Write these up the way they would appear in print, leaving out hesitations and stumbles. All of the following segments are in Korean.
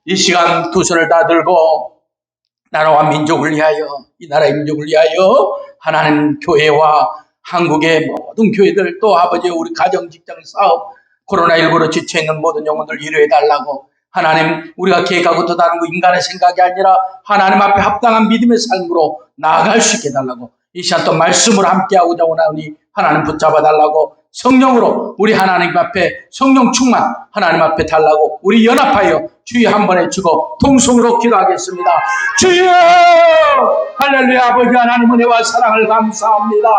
이 시간 두 손을 다 들고 나라와 민족을 위하여, 이 나라의 민족을 위하여 하나님 교회와 한국의 모든 교회들, 또 아버지 우리 가정, 직장, 사업, 코로나19로 지쳐있는 모든 영혼들 위로해달라고, 하나님 우리가 계획하고 또 다른 거 인간의 생각이 아니라 하나님 앞에 합당한 믿음의 삶으로 나아갈 수 있게 해달라고, 이 시간 또 말씀으로 함께하고자 원하오니 하나님 붙잡아달라고, 성령으로 우리 하나님 앞에 성령 충만 하나님 앞에 달라고 우리 연합하여 주여 한번 해주고 통성으로 기도하겠습니다. 주여 할렐루야. 아버지 하나님 은혜와 사랑을 감사합니다.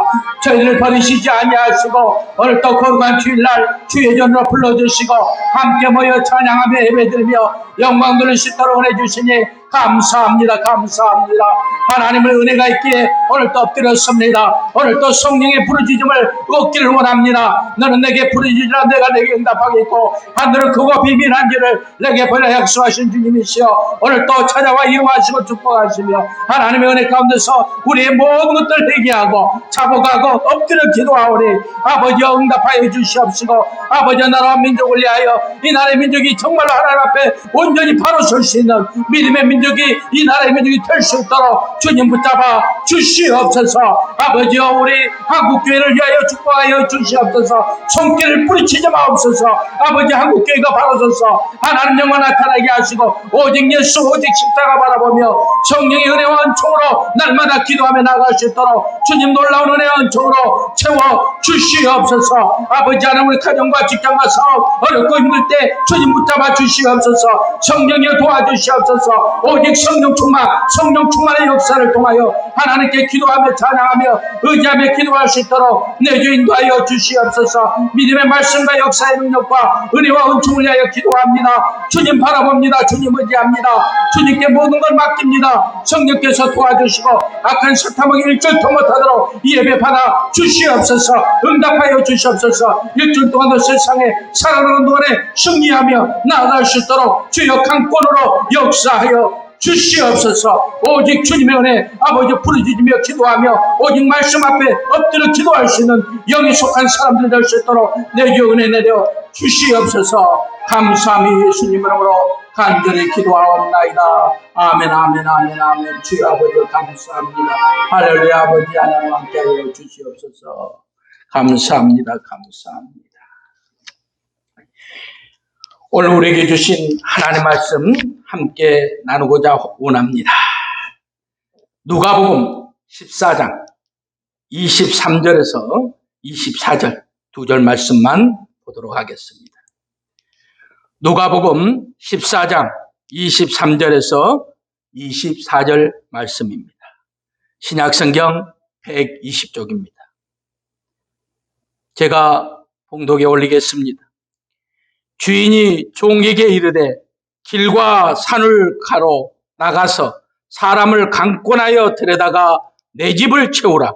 저희를 버리시지 아니하시고 오늘 또 거룩한 주일날 주의 전으로 불러주시고 함께 모여 찬양하며 예배드리며 영광 돌리시도록 은혜 주시니 감사합니다. 감사합니다. 하나님의 은혜가 있기에 오늘 또 엎드렸습니다. 오늘 또 성령의 부르짖음을 얻기를 원합니다. 너는 내게 부르짖으라 내가 내게 응답하겠고 하늘은 크고 비밀한지를 내게 보여 약속하신 주님이시여, 오늘 또 찾아와 이루하시고 축복하시며 하나님의 은혜 가운데서 우리의 모든 것들 회개하고 자복하고 엎드려 기도하오니 아버지여 응답하여 주시옵시고, 아버지여 나라와 민족을 위하여 이 나라의 민족이 정말로 하나님 앞에 온전히 바로 설 수 있는 믿음의 민족이, 이 나라의 민족이 될 수 있도록 주님 붙잡아 주시옵소서. 아버지여 우리 한국교회를 위하여 축복하여 주시옵소서. 손길을 뿌리치지 마옵소서. 아버지 한국교회가 바로 서서 하나님 영광 나타나게 하시고 오직 예수 오직 십자가 바라보며 성령의 은혜와 은총으로 날마다 기도하며 나아갈 수 있도록 주님 놀라운 은혜와 은총으로 채워 주시옵소서. 아버지 하나님 우리 가정과 직장과 사업 어렵고 힘들 때 주님 붙잡아 주시옵소서. 성령이여 도와주시옵소서. 오직 성령 충만의 역사를 통하여 하나님께 기도하며 찬양하며 의지하며 기도할 수 있도록 내주 인도하여 주시옵소서. 믿음의 말씀과 역사의 능력과 은혜와 은총을 위하여 기도합니다. 주님 바라봅니다. 주님 의지합니다. 주님께 모든 걸 맡깁니다. 성령께서 도와주시고 악한 사탄에게 일절토 못하도록 이 예배 받아 주시옵소서. 응답하여 주시옵소서. 일주일 동안도 세상에 살아가는 동안에 승리하며 나아갈 수 있도록 주여 강권으로 역사하여 주시옵소서. 오직 주님의 은혜 아버지 부르짖으며 기도하며 오직 말씀 앞에 엎드려 기도할 수 있는 영에 속한 사람들 될 수 있도록 내게 은혜 내려 주시옵소서. 감사함이 예수님 이름으로 간절히 기도하옵나이다. 아멘 아멘 아멘 아멘. 주여 아버지 감사합니다. 할렐루야. 아버지 하나님 함께하여 주시옵소서. 감사합니다. 감사합니다. 오늘 우리에게 주신 하나님의 말씀 함께 나누고자 원합니다. 누가복음 14장 23절에서 24절 두 절 말씀만 보도록 하겠습니다. 누가복음 14장 23절에서 24절 말씀입니다. 신약성경 120쪽입니다. 제가 봉독에 올리겠습니다. 주인이 종에게 이르되 길과 산을 가로 나가서 사람을 강권하여 데려다가 내 집을 채우라.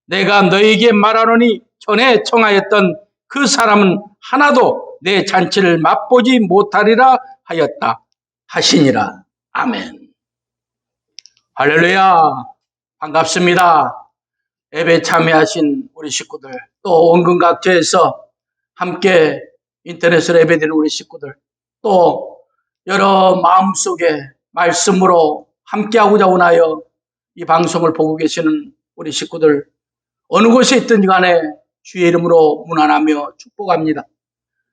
내가 너에게 말하노니 전에 청하였던 그 사람은 하나도 내 잔치를 맛보지 못하리라 하였다 하시니라. 아멘. 할렐루야. 반갑습니다. 예배 참여하신 우리 식구들, 또 원근각처에서 함께 인터넷으로 예배드리는 우리 식구들, 또 여러 마음속에 말씀으로 함께하고자 원하여 이 방송을 보고 계시는 우리 식구들, 어느 곳에 있든지 간에 주의 이름으로 문안하며 축복합니다.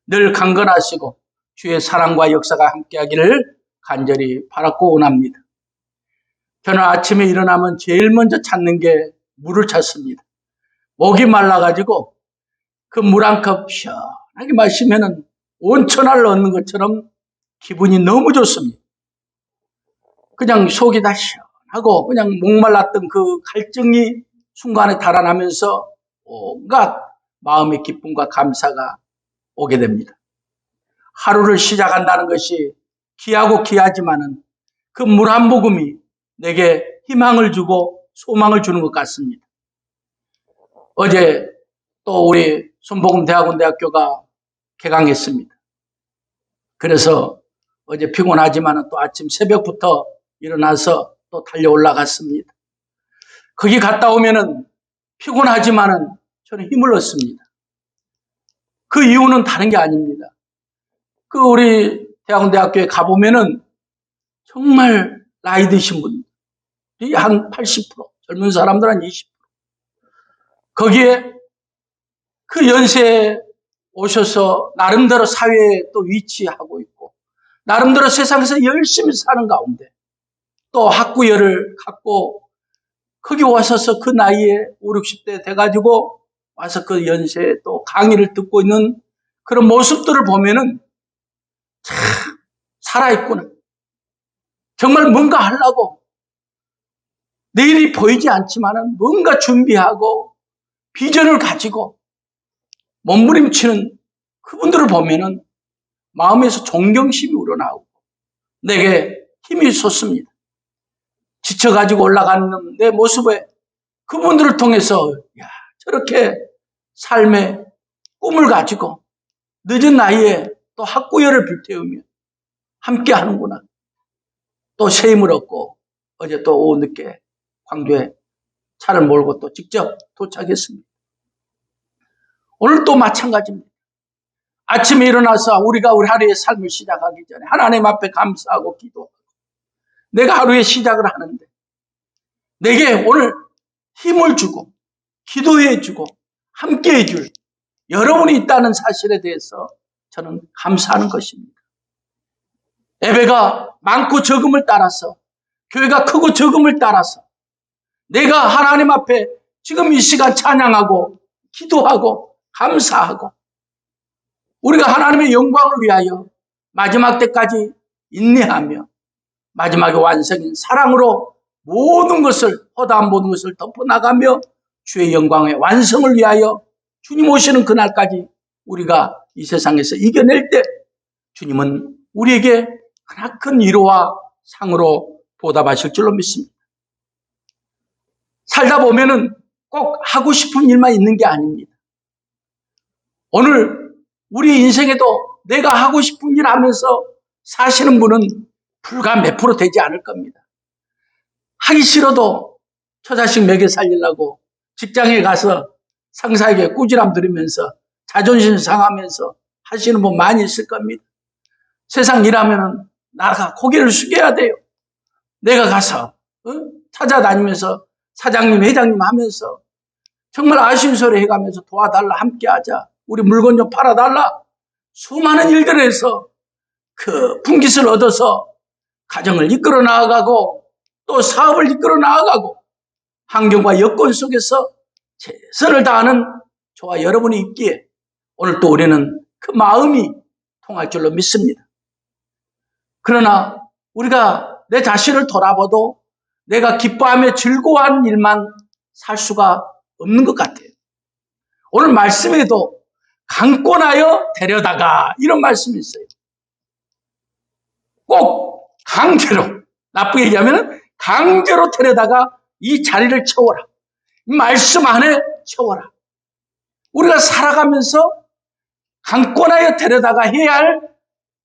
늘 강건하시고 주의 사랑과 역사가 함께하기를 간절히 바라고 원합니다. 저는 아침에 일어나면 제일 먼저 찾는 게 물을 찾습니다. 목이 말라가지고 그 물 한 컵 시원하게 마시면은 온천을 얻는 것처럼 기분이 너무 좋습니다. 그냥 속이 다 시원하고 그냥 목말랐던 그 갈증이 순간에 달아나면서 온갖 마음의 기쁨과 감사가 오게 됩니다. 하루를 시작한다는 것이 귀하고 귀하지만은 그 물 한 모금이 내게 희망을 주고 소망을 주는 것 같습니다. 어제 또 우리 순복음대학원대학교가 개강했습니다. 그래서 어제 피곤하지만은 또 아침 새벽부터 일어나서 또 달려 올라갔습니다. 거기 갔다 오면은 피곤하지만은 저는 힘을 얻습니다. 그 이유는 다른 게 아닙니다. 그 우리 대학원대학교에 가보면은 정말 나이 드신 분들이 한 80%, 젊은 사람들 한 20%. 거기에 그 연세에 오셔서 나름대로 사회에 또 위치하고 있고, 나름대로 세상에서 열심히 사는 가운데 또 학구열을 갖고 거기 와서서 그 나이에 5, 60대 돼가지고 와서 그 연세에 또 강의를 듣고 있는 그런 모습들을 보면은 참 살아있구나. 정말 뭔가 하려고 내일이 보이지 않지만은 뭔가 준비하고 비전을 가지고 몸부림치는 그분들을 보면은 마음에서 존경심이 우러나오고 내게 힘이 솟습니다. 지쳐가지고 올라가는 내 모습에 그분들을 통해서 야, 저렇게 삶의 꿈을 가지고 늦은 나이에 또 학구열을 불태우며 함께 하는구나. 또 새 힘을 얻고 어제 또 오후 늦게 광주에 차를 몰고 또 직접 도착했습니다. 오늘 또 마찬가지입니다. 아침에 일어나서 우리가 우리 하루의 삶을 시작하기 전에 하나님 앞에 감사하고 기도하고 내가 하루의 시작을 하는데 내게 오늘 힘을 주고 기도해 주고 함께 해줄 여러분이 있다는 사실에 대해서 저는 감사하는 것입니다. 예배가 많고 적음을 따라서 교회가 크고 적음을 따라서 내가 하나님 앞에 지금 이 시간 찬양하고 기도하고 감사하고 우리가 하나님의 영광을 위하여 마지막 때까지 인내하며 마지막에 완성인 사랑으로 모든 것을 허다한 모든 것을 덮어나가며 주의 영광의 완성을 위하여 주님 오시는 그날까지 우리가 이 세상에서 이겨낼 때 주님은 우리에게 크나큰 위로와 상으로 보답하실 줄로 믿습니다. 살다 보면은 꼭 하고 싶은 일만 있는 게 아닙니다. 오늘 우리 인생에도 내가 하고 싶은 일 하면서 사시는 분은 불과 몇 프로 되지 않을 겁니다. 하기 싫어도 처자식 먹여 살리려고 직장에 가서 상사에게 꾸지람 들으면서 자존심 상하면서 하시는 분 많이 있을 겁니다. 세상 일하면은 나가 고개를 숙여야 돼요. 내가 가서 찾아다니면서 사장님, 회장님 하면서 정말 아쉬운 소리 해가면서 도와달라, 함께하자. 우리 물건 좀 팔아달라. 수많은 일들을 해서 그 분깃을 얻어서 가정을 이끌어 나아가고 또 사업을 이끌어 나아가고 환경과 여건 속에서 최선을 다하는 저와 여러분이 있기에 오늘 또 우리는 그 마음이 통할 줄로 믿습니다. 그러나 우리가 내 자신을 돌아봐도 내가 기뻐하며 즐거워하는 일만 살 수가 없는 것 같아요. 오늘 말씀에도 강권하여 데려다가 이런 말씀이 있어요. 꼭 강제로, 나쁘게 얘기하면 강제로 데려다가 이 자리를 채워라. 이 말씀 안에 채워라. 우리가 살아가면서 강권하여 데려다가 해야 할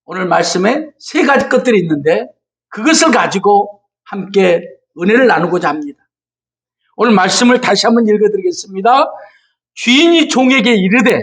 오늘 말씀에 세 가지 것들이 있는데 그것을 가지고 함께 은혜를 나누고자 합니다. 오늘 말씀을 다시 한번 읽어드리겠습니다. 주인이 종에게 이르되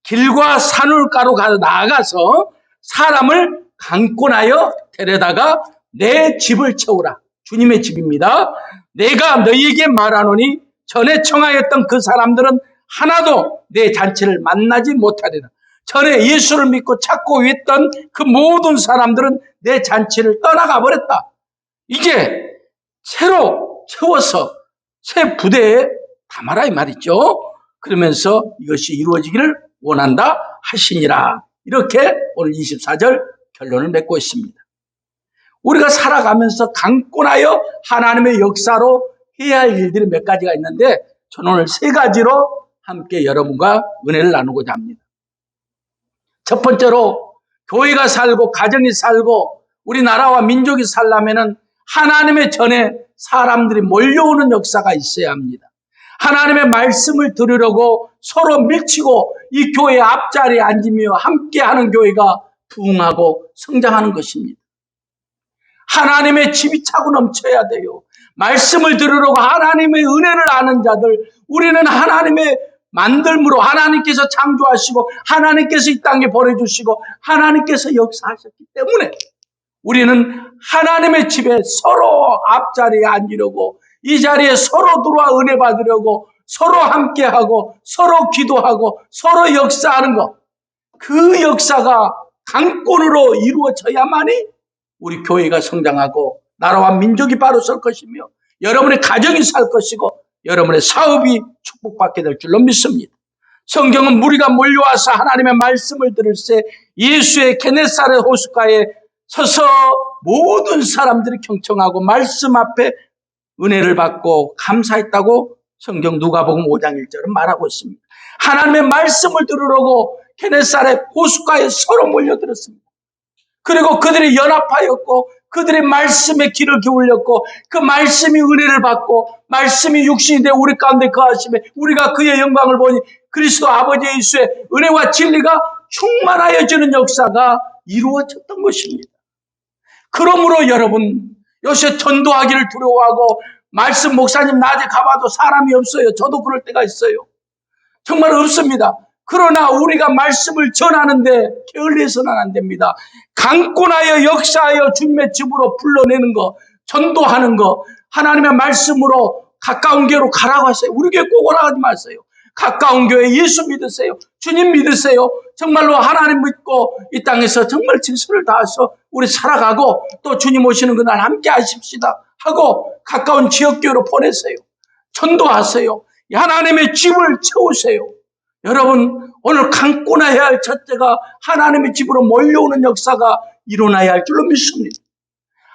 길과 산울가로 나아가서 사람을 강권하여 데려다가 내 집을 채우라. 주님의 집입니다. 내가 너희에게 말하노니 전에 청하였던 그 사람들은 하나도 내 잔치를 만나지 못하리라. 전에 예수를 믿고 찾고 있던 그 모든 사람들은 내 잔치를 떠나가 버렸다. 이제 새로 채워서 새 부대에 담아라 이 말이죠. 그러면서 이것이 이루어지기를 원한다 하시니라. 이렇게 오늘 24절 결론을 맺고 있습니다. 우리가 살아가면서 강권하여 하나님의 역사로 해야 할 일들이 몇 가지가 있는데 저는 오늘 세 가지로 함께 여러분과 은혜를 나누고자 합니다. 첫 번째로 교회가 살고 가정이 살고 우리나라와 민족이 살려면은 하나님의 전에 사람들이 몰려오는 역사가 있어야 합니다. 하나님의 말씀을 들으려고 서로 밀치고 이 교회 앞자리에 앉으며 함께하는 교회가 부흥하고 성장하는 것입니다. 하나님의 집이 차고 넘쳐야 돼요. 말씀을 들으려고 하나님의 은혜를 아는 자들, 우리는 하나님의 만들므로 하나님께서 창조하시고 하나님께서 이 땅에 보내주시고 하나님께서 역사하셨기 때문에 우리는 하나님의 집에 서로 앞자리에 앉으려고, 이 자리에 서로 들어와 은혜 받으려고, 서로 함께하고, 서로 기도하고, 서로 역사하는 것, 그 역사가 강권으로 이루어져야만이 우리 교회가 성장하고 나라와 민족이 바로 설 것이며 여러분의 가정이 살 것이고 여러분의 사업이 축복받게 될 줄로 믿습니다. 성경은 무리가 몰려와서 하나님의 말씀을 들을 때 예수의 게네사렛 호숫가에 서서 모든 사람들이 경청하고 말씀 앞에 은혜를 받고 감사했다고 성경 누가복음 5장 1절은 말하고 있습니다. 하나님의 말씀을 들으려고 게네사렛 호숫가에 서로 몰려들었습니다. 그리고 그들이 연합하였고 그들의 말씀에 귀를 기울였고 그 말씀이 은혜를 받고 말씀이 육신이 되어 우리 가운데 거하심에 우리가 그의 영광을 보니 그리스도 아버지 예수의 은혜와 진리가 충만하여지는 역사가 이루어졌던 것입니다. 그러므로 여러분, 요새 전도하기를 두려워하고 말씀 목사님 낮에 가봐도 사람이 없어요. 저도 그럴 때가 있어요. 정말 없습니다. 그러나 우리가 말씀을 전하는데 게을리해서는 안 됩니다. 강권하여 역사하여 주님의 집으로 불러내는 거, 전도하는 거, 하나님의 말씀으로 가까운 교회로 가라고 하세요. 우리 교회 꼭 오라고 하지 마세요. 가까운 교회 예수 믿으세요. 주님 믿으세요. 정말로 하나님 믿고 이 땅에서 정말 진실을 다해서 우리 살아가고 또 주님 오시는 그날 함께 하십시다 하고 가까운 지역교회로 보내세요. 전도하세요. 하나님의 집을 채우세요. 여러분, 오늘 강권해야 할 첫째가 하나님의 집으로 몰려오는 역사가 일어나야 할 줄로 믿습니다.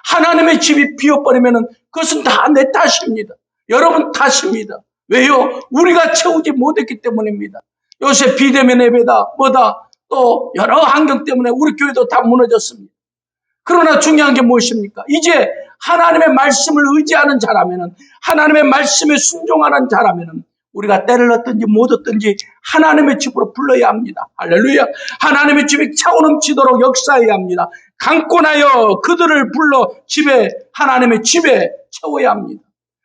하나님의 집이 비어버리면 그것은 다 내 탓입니다. 여러분 탓입니다. 왜요? 우리가 채우지 못했기 때문입니다. 요새 비대면 예배다 뭐다 또 여러 환경 때문에 우리 교회도 다 무너졌습니다. 그러나 중요한 게 무엇입니까? 이제 하나님의 말씀을 의지하는 자라면은, 하나님의 말씀에 순종하는 자라면은 우리가 때를 얻든지 못 얻든지 하나님의 집으로 불러야 합니다. 할렐루야. 하나님의 집이 차고 넘치도록 역사해야 합니다. 강권하여 그들을 불러 집에, 하나님의 집에 채워야 합니다.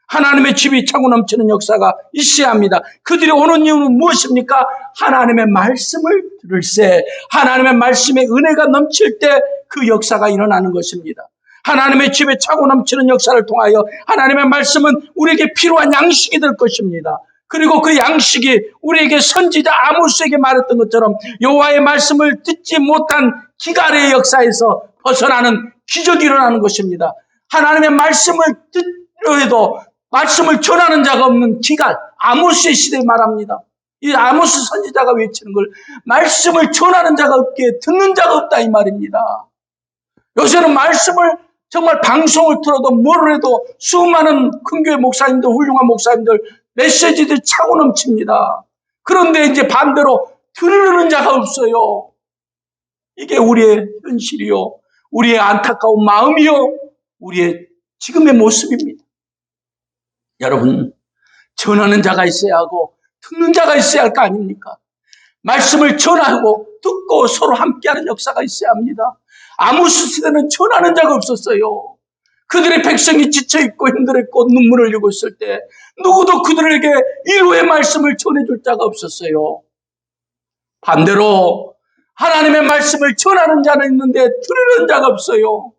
하나님의 집이 차고 넘치는 역사가 있어야 합니다. 그들이 오는 이유는 무엇입니까? 하나님의 말씀을 들을 때, 하나님의 말씀의 은혜가 넘칠 때 그 역사가 일어나는 것입니다. 하나님의 집에 차고 넘치는 역사를 통하여 하나님의 말씀은 우리에게 필요한 양식이 될 것입니다. 그리고 그 양식이 우리에게 선지자 아모스에게 말했던 것처럼 여호와의 말씀을 듣지 못한 기갈의 역사에서 벗어나는 기적이 일어나는 것입니다. 하나님의 말씀을 듣려 해도 말씀을 전하는 자가 없는 기갈, 아모스의 시대에 말합니다. 이 아모스 선지자가 외치는 걸 말씀을 전하는 자가 없기에 듣는 자가 없다 이 말입니다. 요새는 말씀을 정말 방송을 틀어도 뭘 해도 수많은 큰교회 목사님들, 훌륭한 목사님들 메시지들 차고 넘칩니다. 그런데 이제 반대로 들으는 자가 없어요. 이게 우리의 현실이요, 우리의 안타까운 마음이요, 우리의 지금의 모습입니다. 여러분, 전하는 자가 있어야 하고 듣는 자가 있어야 할 거 아닙니까? 말씀을 전하고 듣고 서로 함께하는 역사가 있어야 합니다. 아모스 시대는 전하는 자가 없었어요. 그들의 백성이 지쳐있고 힘들었고 눈물을 흘리고 있을 때 누구도 그들에게 위로의 말씀을 전해줄 자가 없었어요. 반대로 하나님의 말씀을 전하는 자는 있는데 들으는 자가 없어요.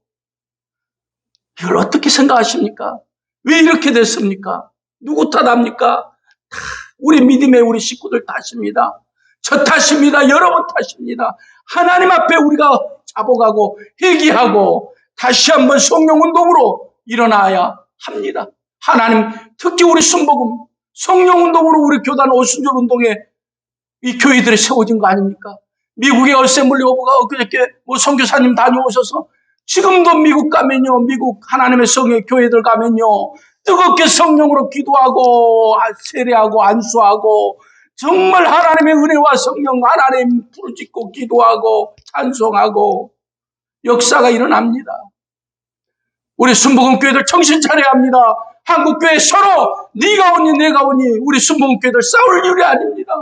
이걸 어떻게 생각하십니까? 왜 이렇게 됐습니까? 누구 탓합니까? 다 우리 믿음의 우리 식구들 탓입니다. 저 탓입니다. 여러분 탓입니다. 하나님 앞에 우리가 자복하고 회개하고 다시 한번 성령운동으로 일어나야 합니다. 하나님, 특히 우리 순복음 성령운동으로 우리 교단 오순절 운동에 이 교회들이 세워진 거 아닙니까? 미국의 어셈블리 오브가 엊그저께 선교사님 다녀오셔서 지금도 미국 가면요, 미국 하나님의 성의 교회들 가면요, 뜨겁게 성령으로 기도하고 세례하고 안수하고 정말 하나님의 은혜와 성령 하나님 부르짖고 기도하고 찬송하고 역사가 일어납니다. 우리 순복음 교회들 정신 차려야 합니다. 한국 교회 서로 네가 오니 내가 오니 우리 순복음 교회들 싸울 일이 아닙니다.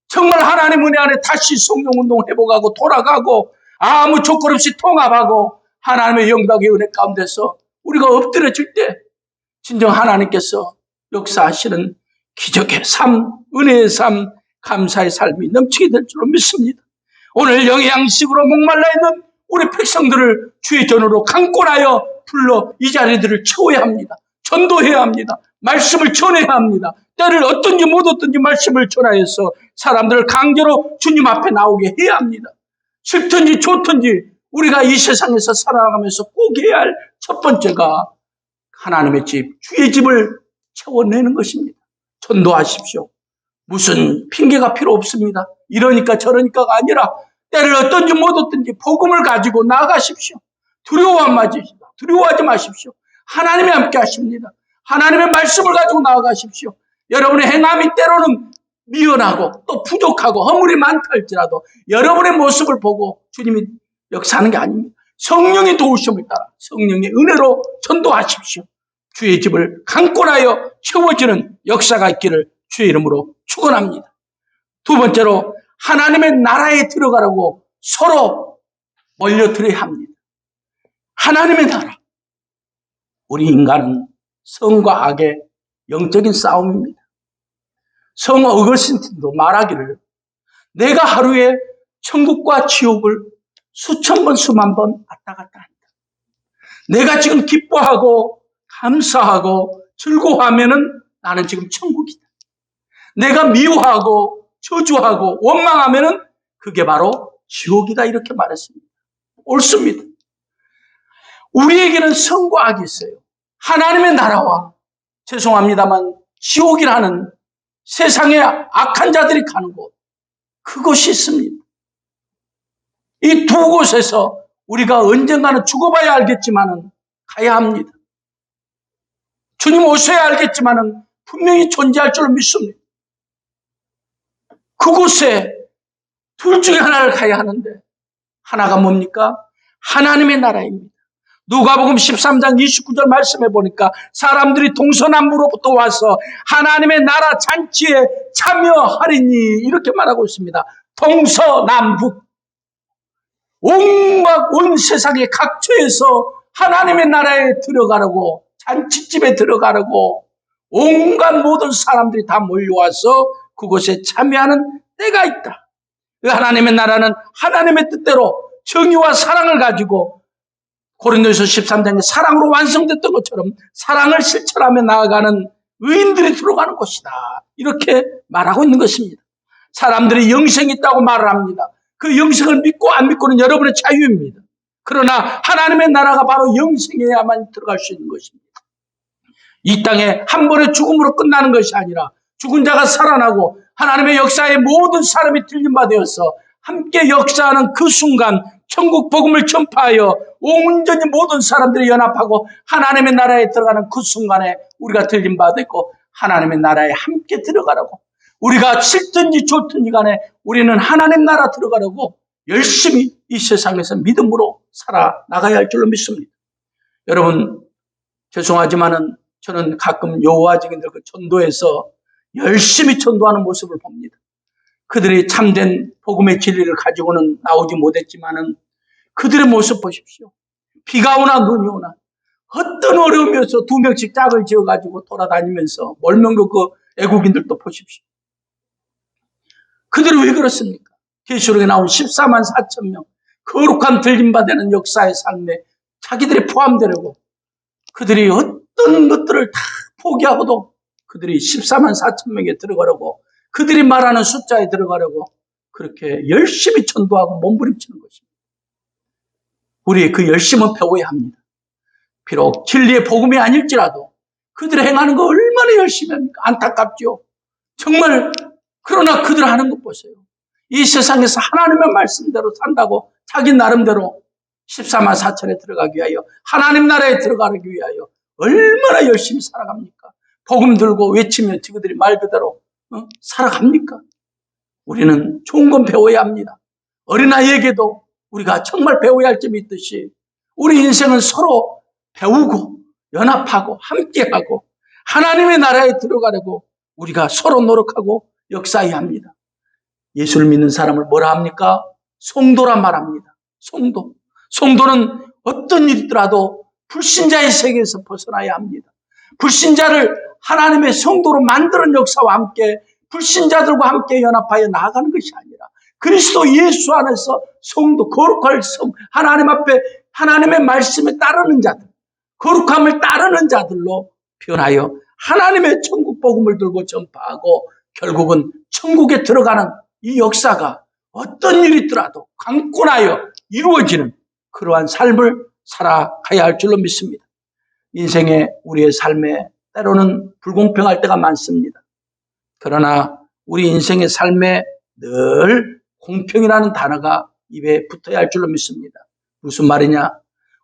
정말 하나님 은혜 안에 다시 성령운동 회복하고 돌아가고 아무 조건 없이 통합하고 하나님의 영광의 은혜 가운데서 우리가 엎드려질 때 진정 하나님께서 역사하시는 기적의 삶, 은혜의 삶, 감사의 삶이 넘치게 될 줄로 믿습니다. 오늘 영의 양식으로 목말라 있는 우리 백성들을 주의 전으로 강권하여 불러 이 자리들을 채워야 합니다. 전도해야 합니다. 말씀을 전해야 합니다. 때를 어떤지 못 어떤지 말씀을 전하여서 사람들을 강제로 주님 앞에 나오게 해야 합니다. 싫든지 좋든지 우리가 이 세상에서 살아가면서 꼭 해야 할 첫 번째가 하나님의 집, 주의 집을 채워내는 것입니다. 전도하십시오. 무슨 핑계가 필요 없습니다. 이러니까 저러니까가 아니라 때를 어떤지 못 어떤지 복음을 가지고 나아가십시오. 두려워하지 마십시오. 하나님이 함께 하십니다. 하나님의 말씀을 가지고 나아가십시오. 여러분의 행함이 때로는 미연하고 또 부족하고 허물이 많다 할지라도 여러분의 모습을 보고 주님이 역사하는 게 아닙니다. 성령의 도우심을 따라 성령의 은혜로 전도하십시오. 주의 집을 강권하여 채워지는 역사가 있기를 주의 이름으로 축원합니다. 두 번째로 하나님의 나라에 들어가라고 서로 몰려들어야 합니다. 하나님의 나라. 우리 인간은 성과 악의 영적인 싸움입니다. 성 어거스틴도 말하기를 내가 하루에 천국과 지옥을 수천 번 수만 번 왔다 갔다 한다. 내가 지금 기뻐하고 감사하고 즐거워하면은 나는 지금 천국이다. 내가 미워하고 저주하고 원망하면은 그게 바로 지옥이다 이렇게 말했습니다. 옳습니다. 우리에게는 성과 악이 있어요. 하나님의 나라와 죄송합니다만 지옥이라는 세상에 악한 자들이 가는 곳, 그곳이 있습니다. 이 두 곳에서 우리가 언젠가는 죽어봐야 알겠지만은 가야 합니다. 주님 오셔야 알겠지만은 분명히 존재할 줄 믿습니다. 그곳에 둘 중에 하나를 가야 하는데 하나가 뭡니까? 하나님의 나라입니다. 누가복음 13장 29절 말씀해 보니까 사람들이 동서남북으로부터 와서 하나님의 나라 잔치에 참여하리니 이렇게 말하고 있습니다. 동서남북 온 세상의 각처에서 하나님의 나라에 들어가라고 잔치집에 들어가라고 온갖 모든 사람들이 다 몰려와서 그곳에 참여하는 때가 있다. 하나님의 나라는 하나님의 뜻대로 정의와 사랑을 가지고 고린도후서 13장에 사랑으로 완성됐던 것처럼 사랑을 실천하며 나아가는 의인들이 들어가는 곳이다. 이렇게 말하고 있는 것입니다. 사람들이 영생이 있다고 말을 합니다. 그 영생을 믿고 안 믿고는 여러분의 자유입니다. 그러나 하나님의 나라가 바로 영생에야만 들어갈 수 있는 것입니다. 이 땅에 한 번의 죽음으로 끝나는 것이 아니라 죽은 자가 살아나고 하나님의 역사에 모든 사람이 들림 바 되어서 함께 역사하는 그 순간 천국 복음을 전파하여 온전히 모든 사람들이 연합하고 하나님의 나라에 들어가는 그 순간에 우리가 들림 바 되고 하나님의 나라에 함께 들어가라고, 우리가 싫든지 좋든지 간에 우리는 하나님 나라 들어가라고 열심히 이 세상에서 믿음으로 살아나가야 할 줄로 믿습니다. 여러분 죄송하지만은 저는 가끔 여호와 증인들 그 전도에서 열심히 전도하는 모습을 봅니다. 그들이 참된 복음의 진리를 가지고는 나오지 못했지만은 그들의 모습 보십시오. 비가 오나 눈이 오나 어떤 어려움이어서 2명씩 짝을 지어가지고 돌아다니면서 멀명도 그 애국인들도 보십시오. 그들이 왜 그렇습니까? 계시록에 나온 14만 4천 명 거룩한 들림받는 역사의 삶에 자기들이 포함되려고 그들이 어떤 것들을 다 포기하고도 그들이 14만 4천 명에 들어가려고 그들이 말하는 숫자에 들어가려고 그렇게 열심히 전도하고 몸부림치는 것입니다. 우리의 그 열심은 배워야 합니다. 비록 진리의 복음이 아닐지라도 그들이 행하는 거 얼마나 열심히 합니까? 안타깝죠. 정말. 그러나 그들 하는 것 보세요. 이 세상에서 하나님의 말씀대로 산다고 자기 나름대로 14만 4천에 들어가기 위하여 하나님 나라에 들어가기 위하여 얼마나 열심히 살아갑니까? 복음 들고 외치며 그들이 말 그대로 살아갑니까? 우리는 좋은 건 배워야 합니다. 어린아이에게도 우리가 정말 배워야 할 점이 있듯이 우리 인생은 서로 배우고 연합하고 함께하고 하나님의 나라에 들어가려고 우리가 서로 노력하고 역사해야 합니다. 예수를 믿는 사람을 뭐라 합니까? 성도라 말합니다. 성도. 성도는 어떤 일이 있더라도 불신자의 세계에서 벗어나야 합니다. 불신자를 하나님의 성도로 만드는 역사와 함께 불신자들과 함께 연합하여 나아가는 것이 아니라 그리스도 예수 안에서 성도, 거룩할 성, 하나님 앞에 하나님의 말씀에 따르는 자들, 거룩함을 따르는 자들로 변하여 하나님의 천국 복음을 들고 전파하고 결국은 천국에 들어가는 이 역사가 어떤 일이 있더라도 강권하여 이루어지는 그러한 삶을 살아가야 할 줄로 믿습니다. 인생의 우리의 삶에 때로는 불공평할 때가 많습니다. 그러나 우리 인생의 삶에 늘 공평이라는 단어가 입에 붙어야 할 줄로 믿습니다. 무슨 말이냐?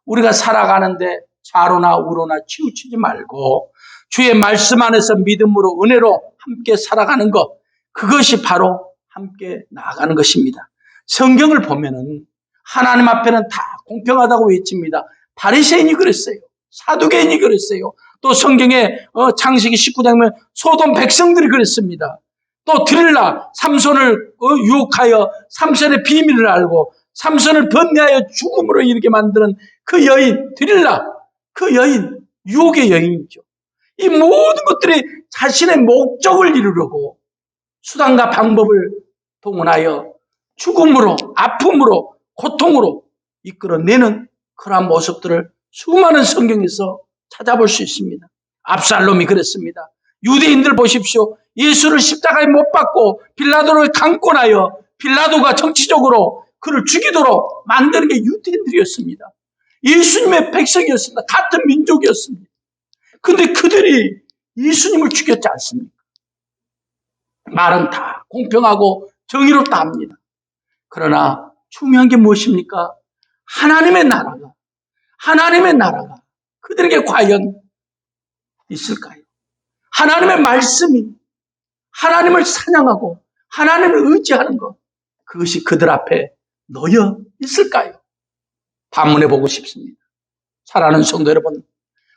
우리가 살아가는데 좌로나 우로나 치우치지 말고 주의 말씀 안에서 믿음으로 은혜로 함께 살아가는 것, 그것이 바로 함께 나아가는 것입니다. 성경을 보면은 하나님 앞에는 다 공평하다고 외칩니다. 바리새인이 그랬어요. 사두개인이 그랬어요. 또 성경에 창세기 19장에 보면 소돔 백성들이 그랬습니다. 또 드릴라, 삼손을 유혹하여 삼손의 비밀을 알고 삼손을 번뇌하여 죽음으로 이르게 만드는 그 여인, 드릴라, 그 여인, 유혹의 여인이죠. 이 모든 것들이 자신의 목적을 이루려고 수단과 방법을 동원하여 죽음으로, 아픔으로, 고통으로 이끌어내는 그러한 모습들을 수많은 성경에서 찾아볼 수 있습니다. 압살롬이 그랬습니다. 유대인들 보십시오. 예수를 십자가에 못 박고 빌라도를 강권하여 빌라도가 정치적으로 그를 죽이도록 만드는 게 유대인들이었습니다. 예수님의 백성이었습니다. 같은 민족이었습니다. 근데 그들이 예수님을 죽였지 않습니까? 말은 다 공평하고 정의롭다 합니다. 그러나 중요한 게 무엇입니까? 하나님의 나라가 그들에게 과연 있을까요? 하나님의 말씀이 하나님을 사냥하고 하나님을 의지하는 것, 그것이 그들 앞에 놓여 있을까요? 반문해 보고 싶습니다. 사랑하는 성도 여러분,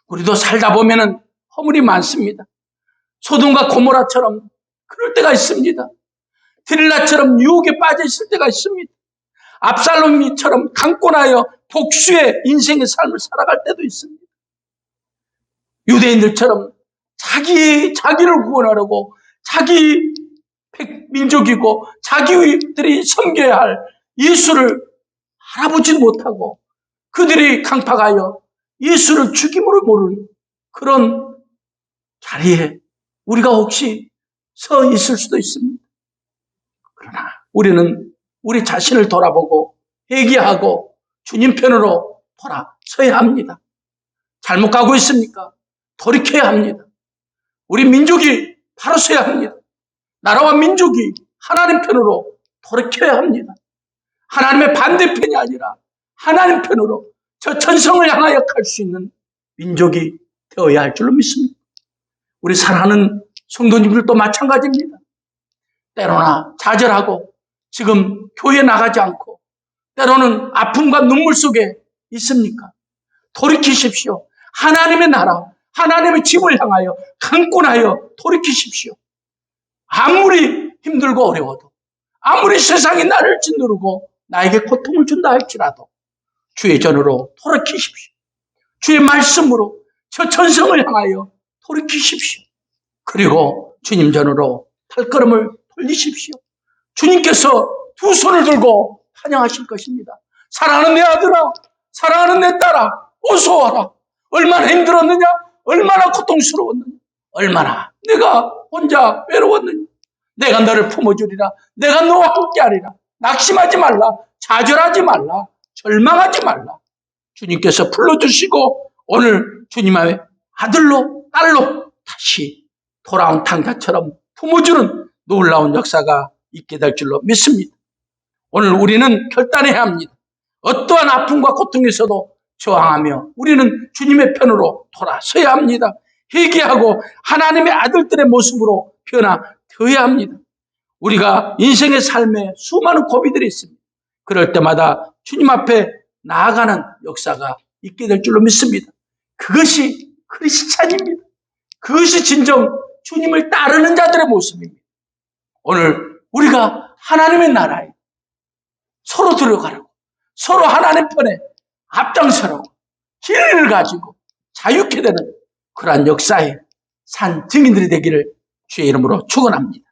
우리도 살다 보면은 허물이 많습니다. 소돔과 고모라처럼 그럴 때가 있습니다. 드릴라처럼 유혹에 빠져 있을 때가 있습니다. 압살롬이처럼 강권하여 복수의 인생의 삶을 살아갈 때도 있습니다. 유대인들처럼 자기를 구원하려고 자기 민족이고 자기들이 섬겨야 할 예수를 알아보지 못하고 그들이 강팍하여 예수를 죽임으로 모르는 그런 자리에 우리가 혹시 서 있을 수도 있습니다. 그러나 우리는 우리 자신을 돌아보고 회개하고 주님 편으로 돌아서야 합니다. 잘못 가고 있습니까? 돌이켜야 합니다. 우리 민족이 바로 서야 합니다. 나라와 민족이 하나님 편으로 돌이켜야 합니다. 하나님의 반대편이 아니라 하나님 편으로 저 천성을 향하여 갈 수 있는 민족이 되어야 할 줄로 믿습니다. 우리 사랑하는 성도님들도 마찬가지입니다. 때로나 좌절하고 지금 교회 나가지 않고 때로는 아픔과 눈물 속에 있습니까? 돌이키십시오. 하나님의 나라, 하나님의 집을 향하여 강권하여 돌이키십시오. 아무리 힘들고 어려워도 아무리 세상이 나를 짓누르고 나에게 고통을 준다 할지라도 주의 전으로 돌이키십시오. 주의 말씀으로 저 천성을 향하여 돌이키십시오. 그리고 주님 전으로 발걸음을 돌리십시오. 주님께서 두 손을 들고 환영하실 것입니다. 사랑하는 내 아들아, 사랑하는 내 딸아, 어서 와라. 얼마나 힘들었느냐? 얼마나 고통스러웠느냐? 얼마나 내가 혼자 외로웠느냐? 내가 너를 품어주리라. 내가 너와 함께하리라. 낙심하지 말라. 좌절하지 말라. 절망하지 말라. 주님께서 불러주시고 오늘 주님의 아들로 딸로 다시 돌아온 탕자처럼 품어주는 놀라운 역사가 있게 될 줄로 믿습니다. 오늘 우리는 결단해야 합니다. 어떠한 아픔과 고통에서도 저항하며 우리는 주님의 편으로 돌아서야 합니다. 회개하고 하나님의 아들들의 모습으로 변화되어야 합니다. 우리가 인생의 삶에 수많은 고비들이 있습니다. 그럴 때마다 주님 앞에 나아가는 역사가 있게 될 줄로 믿습니다. 그것이 크리스찬입니다. 그것이 진정 주님을 따르는 자들의 모습입니다. 오늘 우리가 하나님의 나라에 서로 들어가라고, 서로 하나님 편에 앞장서라고 길을 가지고 자유케 되는 그러한 역사의 산 증인들이 되기를 주의 이름으로 축원합니다.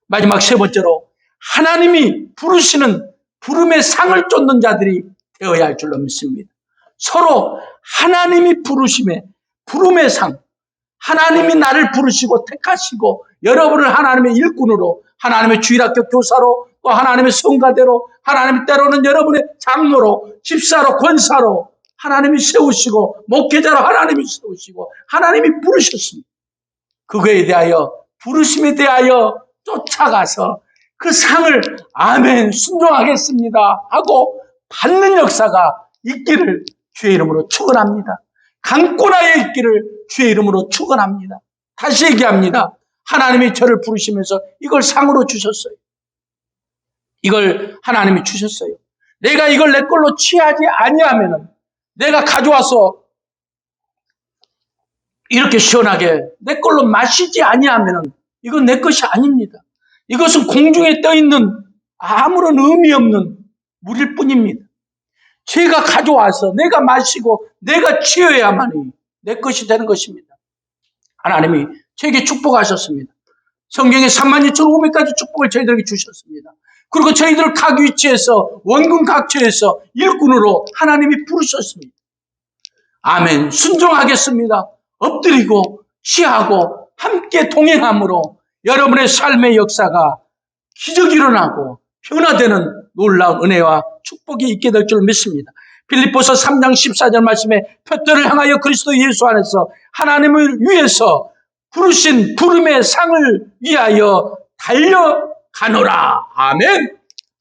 마지막 세 번째로 하나님이 부르시는 부름의 상을 쫓는 자들이 되어야 할 줄로 믿습니다. 서로 하나님이 부르심에 부름의 상, 하나님이 나를 부르시고 택하시고 여러분을 하나님의 일꾼으로, 하나님의 주일학교 교사로, 또 하나님의 성가대로, 하나님이 때로는 여러분의 장로로, 집사로, 권사로 하나님이 세우시고 목회자로 하나님이 세우시고 하나님이 부르셨습니다. 그거에 대하여, 부르심에 대하여 쫓아가서 그 상을 아멘 순종하겠습니다 하고 받는 역사가 있기를 주의 이름으로 축원합니다. 강권하여 있기를 주의 이름으로 축원합니다. 다시 얘기합니다. 하나님이 저를 부르시면서 이걸 상으로 주셨어요. 이걸 하나님이 주셨어요. 내가 이걸 내 걸로 취하지 아니하면은, 내가 가져와서 이렇게 시원하게 내 걸로 마시지 아니하면은 이건 내 것이 아닙니다. 이것은 공중에 떠있는 아무런 의미 없는 물일 뿐입니다. 제가 가져와서 내가 마시고 내가 취해야만이 내 것이 되는 것입니다. 하나님이 저에게 축복하셨습니다. 성경에 32,500가지 축복을 저희들에게 주셨습니다. 그리고 저희들을 각 위치에서, 원군 각처에서 일꾼으로 하나님이 부르셨습니다. 아멘. 순종하겠습니다. 엎드리고 취하고 함께 동행함으로 여러분의 삶의 역사가 기적이 일어나고 변화되는 놀라운 은혜와 축복이 있게 될 줄 믿습니다. 빌립보서 3장 14절 말씀에 표대를 향하여 그리스도 예수 안에서 하나님을 위해서 부르신 부름의 상을 위하여 달려가노라. 아멘.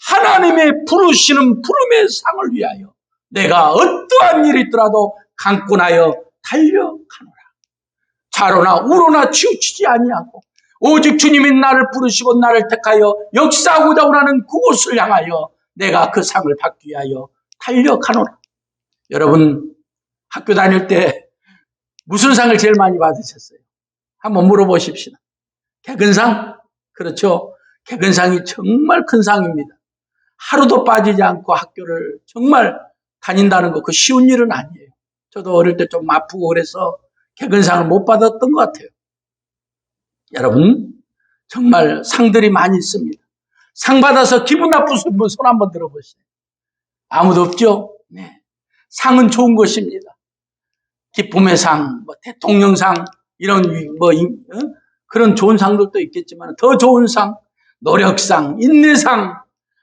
하나님의 부르시는 부름의 상을 위하여 내가 어떠한 일이 있더라도 강권하여 달려가노라. 좌로나 우로나 치우치지 아니하고 오직 주님이 나를 부르시고 나를 택하여 역사하고자 원하는 그곳을 향하여 내가 그 상을 받기 위하여 달려가노라. 여러분, 학교 다닐 때 무슨 상을 제일 많이 받으셨어요? 한번 물어보십시다. 개근상? 그렇죠. 개근상이 정말 큰 상입니다. 하루도 빠지지 않고 학교를 정말 다닌다는 거, 그 쉬운 일은 아니에요. 저도 어릴 때 좀 아프고 그래서 개근상을 못 받았던 것 같아요. 여러분, 정말 상들이 많이 있습니다. 상 받아서 기분 나쁘신 분 손 한번 들어보세요. 아무도 없죠? 네. 상은 좋은 것입니다. 기쁨의 상, 대통령상, 이런 그런 좋은 상들도 있겠지만 더 좋은 상, 노력상, 인내상,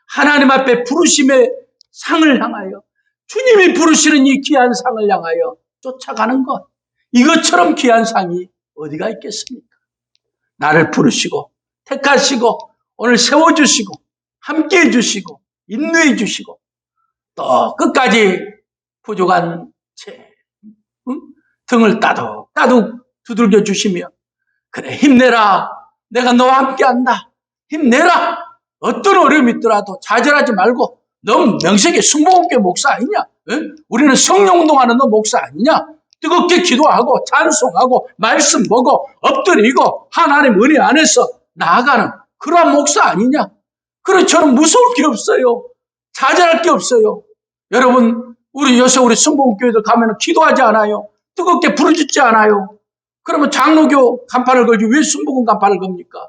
하나님 앞에 부르심의 상을 향하여, 주님이 부르시는 이 귀한 상을 향하여 쫓아가는 것, 이것처럼 귀한 상이 어디가 있겠습니까? 나를 부르시고 택하시고 오늘 세워주시고 함께해 주시고 인도해 주시고 또 끝까지 부족한 제 등을 따둑따둑 두들겨 주시며, 그래 힘내라, 내가 너와 함께한다, 힘내라, 어떤 어려움이 있더라도 좌절하지 말고, 너 명색에 순복음교회 목사 아니냐? 우리는 성령운동하는 너 목사 아니냐? 뜨겁게 기도하고 찬송하고 말씀 보고 엎드리고 하나님 은혜 안에서 나아가는 그러한 목사 아니냐? 그래, 저는 무서울 게 없어요. 좌절할 게 없어요. 여러분, 우리 요새 우리 순복음교회들 가면 기도하지 않아요? 뜨겁게 부르짖지 않아요? 그러면 장로교 간판을 걸지 왜 순복음 간판을 겁니까?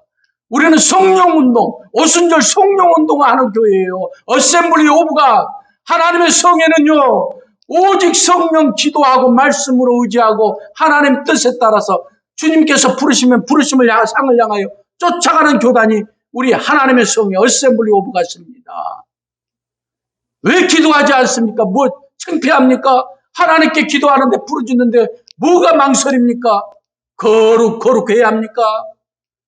우리는 성령운동, 오순절 성령운동을 하는 교회예요. 어셈블리 오브가, 하나님의 성에는요, 오직 성령 기도하고 말씀으로 의지하고 하나님 뜻에 따라서 주님께서 부르시면 부르심을 향해 상을 향하여 쫓아가는 교단이 우리 하나님의 성의 어셈블리 오브 가십니다. 왜 기도하지 않습니까? 뭐 창피합니까? 하나님께 기도하는데 부르짖는데 뭐가 망설입니까? 거룩해야 합니까?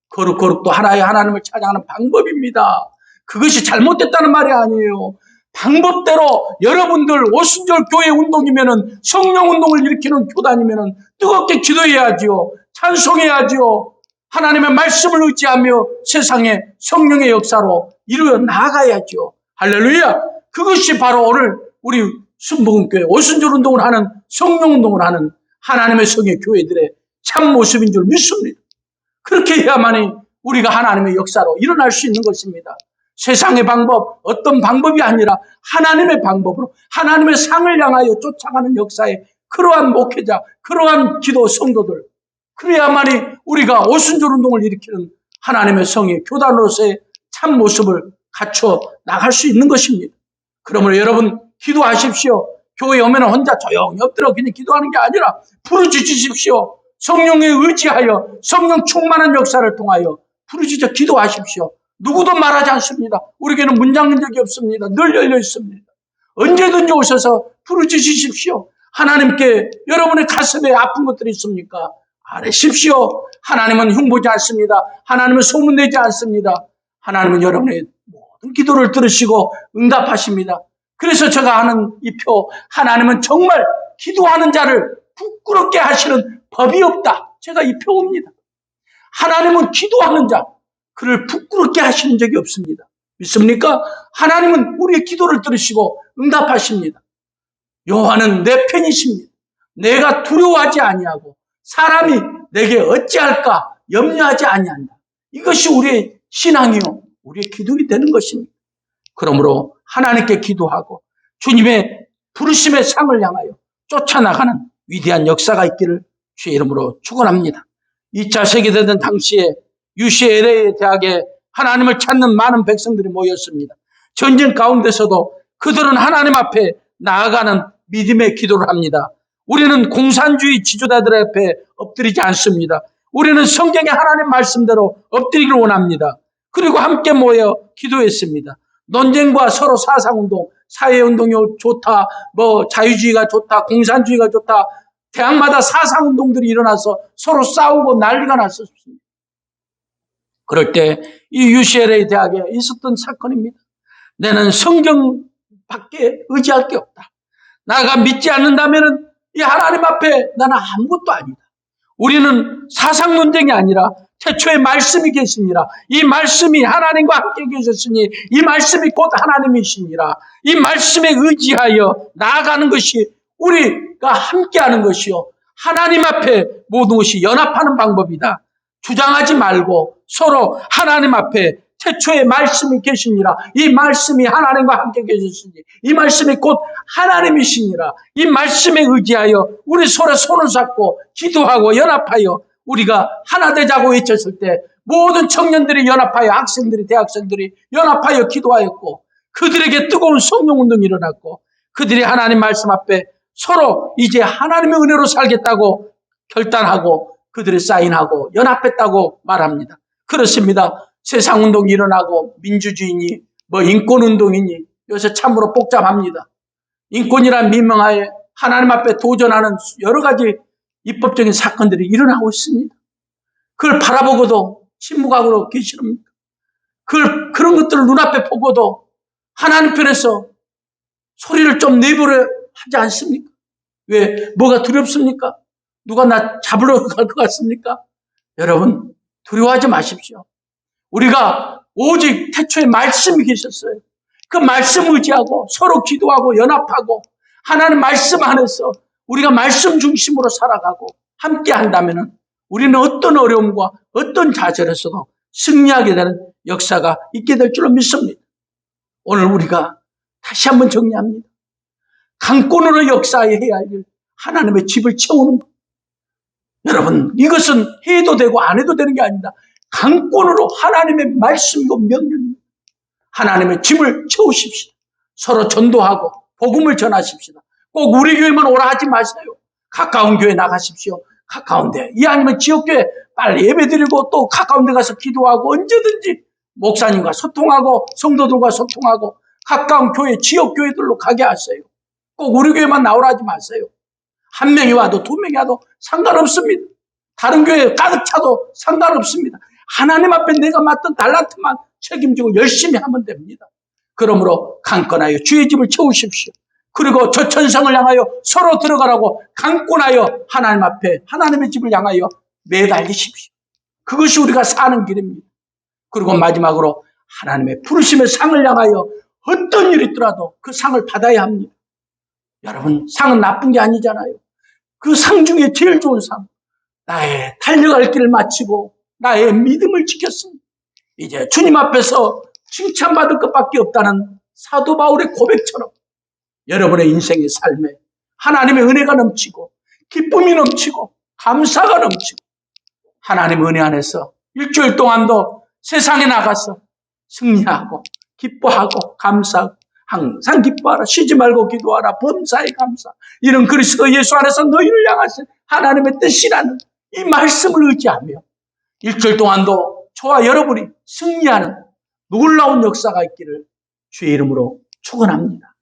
거룩도 하나의 하나님을 찬양하는 방법입니다. 그것이 잘못됐다는 말이 아니에요. 방법대로 여러분들 오순절 교회 운동이면은, 성령 운동을 일으키는 교단이면은 뜨겁게 기도해야지요. 찬송해야지요. 하나님의 말씀을 의지하며 세상에 성령의 역사로 이루어 나아가야지요. 할렐루야. 그것이 바로 오늘 우리 순복음교회 오순절 운동을 하는, 성령 운동을 하는 하나님의 성의 교회들의 참 모습인 줄 믿습니다. 그렇게 해야만이 우리가 하나님의 역사로 일어날 수 있는 것입니다. 세상의 방법, 어떤 방법이 아니라 하나님의 방법으로 하나님의 상을 향하여 쫓아가는 역사에 그러한 목회자, 그러한 기도 성도들, 그래야만이 우리가 오순절 운동을 일으키는 하나님의 성의 교단으로서의 참 모습을 갖춰 나갈 수 있는 것입니다. 그러므로 여러분 기도하십시오. 교회에 오면 혼자 조용히 엎드려 그냥 기도하는 게 아니라 부르짖으십시오. 성령에 의지하여 성령 충만한 역사를 통하여 부르짖어 기도하십시오. 누구도 말하지 않습니다. 우리에게는 문 잠근 적이 없습니다. 늘 열려 있습니다. 언제든지 오셔서 부르짖으십시오. 하나님께 여러분의 가슴에 아픈 것들이 있습니까? 아뢰십시오. 하나님은 흉보지 않습니다. 하나님은 소문내지 않습니다. 하나님은 여러분의 모든 기도를 들으시고 응답하십니다. 그래서 제가 하는 이 표, 하나님은 정말 기도하는 자를 부끄럽게 하시는 법이 없다. 제가 이 표입니다. 하나님은 기도하는 자, 그를 부끄럽게 하시는 적이 없습니다. 믿습니까? 하나님은 우리의 기도를 들으시고 응답하십니다. 여호와는 내 편이십니다. 내가 두려워하지 아니하고 사람이 내게 어찌할까 염려하지 아니한다. 이것이 우리의 신앙이요, 우리의 기도가 되는 것입니다. 그러므로 하나님께 기도하고 주님의 부르심의 상을 향하여 쫓아나가는 위대한 역사가 있기를 주의 이름으로 축원합니다. 2차 세계대전 당시에 UCLA 대학에 하나님을 찾는 많은 백성들이 모였습니다. 전쟁 가운데서도 그들은 하나님 앞에 나아가는 믿음의 기도를 합니다. 우리는 공산주의 지도자들 앞에 엎드리지 않습니다. 우리는 성경의 하나님 말씀대로 엎드리기를 원합니다. 그리고 함께 모여 기도했습니다. 논쟁과 서로 사상운동, 사회운동이 좋다, 자유주의가 좋다, 공산주의가 좋다, 대학마다 사상운동들이 일어나서 서로 싸우고 난리가 났었습니다. 그럴 때 이 UCLA 대학에 있었던 사건입니다. 나는 성경밖에 의지할 게 없다. 나가 믿지 않는다면 이 하나님 앞에 나는 아무것도 아니다. 우리는 사상 논쟁이 아니라 태초에 말씀이 계시니라. 이 말씀이 하나님과 함께 계셨으니 이 말씀이 곧 하나님이시니라. 이 말씀에 의지하여 나아가는 것이 우리가 함께하는 것이요, 하나님 앞에 모든 것이 연합하는 방법이다. 주장하지 말고 서로 하나님 앞에 태초에 말씀이 계시니라. 이 말씀이 하나님과 함께 계셨으니 이 말씀이 곧 하나님이시니라. 이 말씀에 의지하여 우리 서로 손을 잡고 기도하고 연합하여 우리가 하나 되자고 외쳤을 때 모든 청년들이 연합하여, 학생들이, 대학생들이 연합하여 기도하였고 그들에게 뜨거운 성령운동이 일어났고 그들이 하나님 말씀 앞에 서로 이제 하나님의 은혜로 살겠다고 결단하고 그들이 사인하고 연합했다고 말합니다. 그렇습니다. 세상운동이 일어나고 민주주의니 인권운동이니 요새 참으로 복잡합니다. 인권이란 민명하에 하나님 앞에 도전하는 여러 가지 입법적인 사건들이 일어나고 있습니다. 그걸 바라보고도 침묵하고 계시렵니까? 그런 것들을 눈앞에 보고도 하나님 편에서 소리를 좀 내보려 하지 않습니까? 왜? 뭐가 두렵습니까? 누가 나 잡으러 갈 것 같습니까? 여러분, 두려워하지 마십시오. 우리가 오직 태초에 말씀이 계셨어요. 그 말씀 의지하고 서로 기도하고 연합하고 하나님 말씀 안에서 우리가 말씀 중심으로 살아가고 함께 한다면 우리는 어떤 어려움과 어떤 좌절에서도 승리하게 되는 역사가 있게 될 줄로 믿습니다. 오늘 우리가 다시 한번 정리합니다. 강권으로 역사해야 할 일, 하나님의 집을 채우는 것. 여러분, 이것은 해도 되고 안 해도 되는 게 아닙니다. 강권으로 하나님의 말씀이고 명령입니다. 하나님의 집을 채우십시다. 서로 전도하고 복음을 전하십시다. 꼭 우리 교회만 오라 하지 마세요. 가까운 교회 나가십시오. 가까운데, 이왕이면 지역교회 빨리 예배드리고 또 가까운 데 가서 기도하고 언제든지 목사님과 소통하고 성도들과 소통하고 가까운 교회, 지역교회들로 가게 하세요. 꼭 우리 교회만 나오라 하지 마세요. 한 명이 와도 두 명이 와도 상관없습니다. 다른 교회 가득 차도 상관없습니다. 하나님 앞에 내가 맡은 달란트만 책임지고 열심히 하면 됩니다. 그러므로 강건하여 주의 집을 채우십시오. 그리고 저천성을 향하여 서로 들어가라고 강권하여 하나님 앞에 하나님의 집을 향하여 매달리십시오. 그것이 우리가 사는 길입니다. 그리고 마지막으로 하나님의 부르심의 상을 향하여 어떤 일이 있더라도 그 상을 받아야 합니다. 여러분, 상은 나쁜 게 아니잖아요. 그 상 중에 제일 좋은 상, 나의 달려갈 길을 마치고 나의 믿음을 지켰습니다. 이제 주님 앞에서 칭찬받을 것밖에 없다는 사도 바울의 고백처럼 여러분의 인생의 삶에 하나님의 은혜가 넘치고 기쁨이 넘치고 감사가 넘치고 하나님의 은혜 안에서 일주일 동안도 세상에 나가서 승리하고 기뻐하고 감사하고 항상 기뻐하라. 쉬지 말고 기도하라. 범사에 감사. 이런 그리스도 예수 안에서 너희를 향하신 하나님의 뜻이라는 이 말씀을 의지하며 일주일 동안도 저와 여러분이 승리하는 놀라운 역사가 있기를 주의 이름으로 축원합니다.